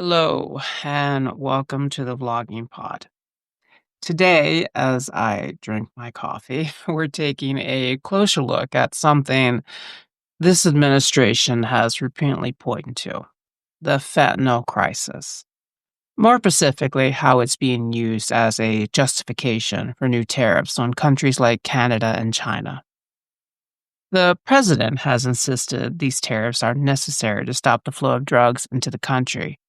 Hello, and welcome to the vlogging pod. Today, as I drink my coffee, we're taking a closer look at something this administration has repeatedly pointed to: the fentanyl crisis. More specifically, how it's being used as a justification for new tariffs on countries like Canada and China. The president has insisted these tariffs are necessary to stop the flow of drugs into the country.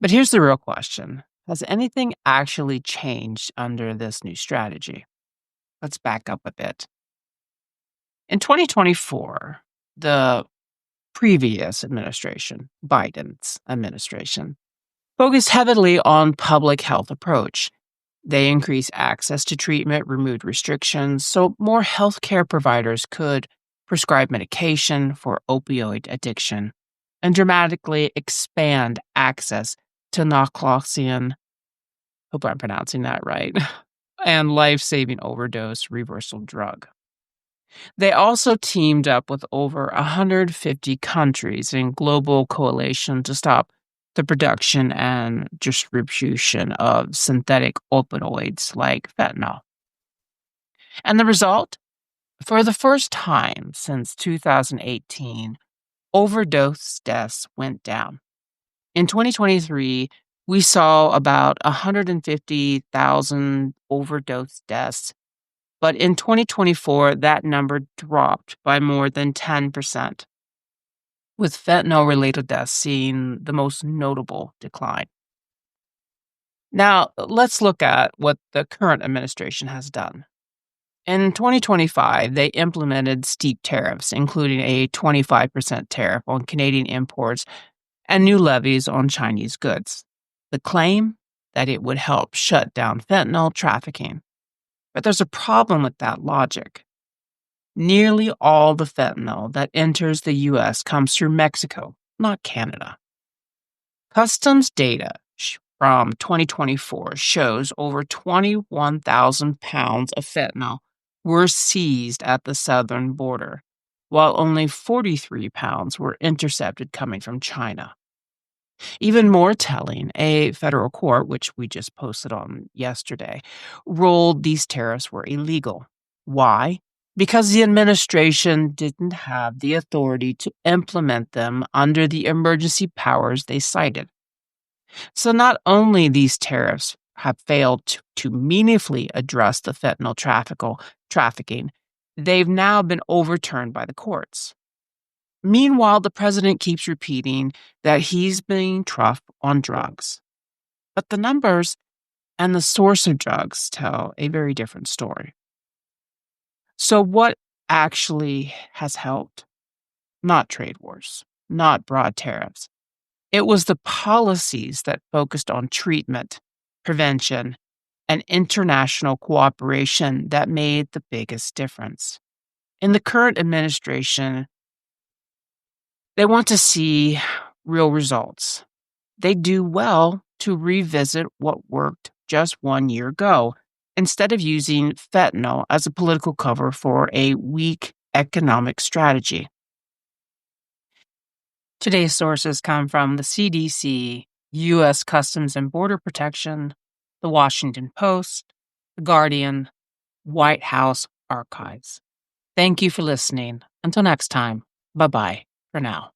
But here's the real question: has anything actually changed under this new strategy? Let's back up a bit. In 2024, the previous administration, Biden's administration, focused heavily on public health approach. They increased access to treatment, removed restrictions, so more healthcare providers could prescribe medication for opioid addiction and dramatically expand access to naloxone, hope I'm pronouncing that right, and life-saving overdose reversal drug. They also teamed up with over 150 countries in global coalition to stop the production and distribution of synthetic opioids like fentanyl. And the result? For the first time since 2018, overdose deaths went down. In 2023, we saw about 150,000 overdose deaths, but in 2024, that number dropped by more than 10%, with fentanyl-related deaths seeing the most notable decline. Now, let's look at what the current administration has done. In 2025, they implemented steep tariffs, including a 25% tariff on Canadian imports and new levies on Chinese goods. The claim that it would help shut down fentanyl trafficking. But there's a problem with that logic. Nearly all the fentanyl that enters the U.S. comes through Mexico, not Canada. Customs data from 2024 shows over 21,000 pounds of fentanyl were seized at the southern border, while only 43 pounds were intercepted coming from China. Even more telling, a federal court, which we just posted on yesterday, ruled these tariffs were illegal. Why? Because the administration didn't have the authority to implement them under the emergency powers they cited. So not only these tariffs have failed to meaningfully address the fentanyl trafficking, they've now been overturned by the courts. Meanwhile, the president keeps repeating that he's being tough on drugs. But the numbers and the source of drugs tell a very different story. So what actually has helped? Not trade wars, not broad tariffs. It was the policies that focused on treatment, prevention, and international cooperation that made the biggest difference. In the current administration, they want to see real results. They do well to revisit what worked just 1 year ago, instead of using fentanyl as a political cover for a weak economic strategy. Today's sources come from the CDC, U.S. Customs and Border Protection, The Washington Post, The Guardian, White House Archives. Thank you for listening. Until next time, bye-bye for now.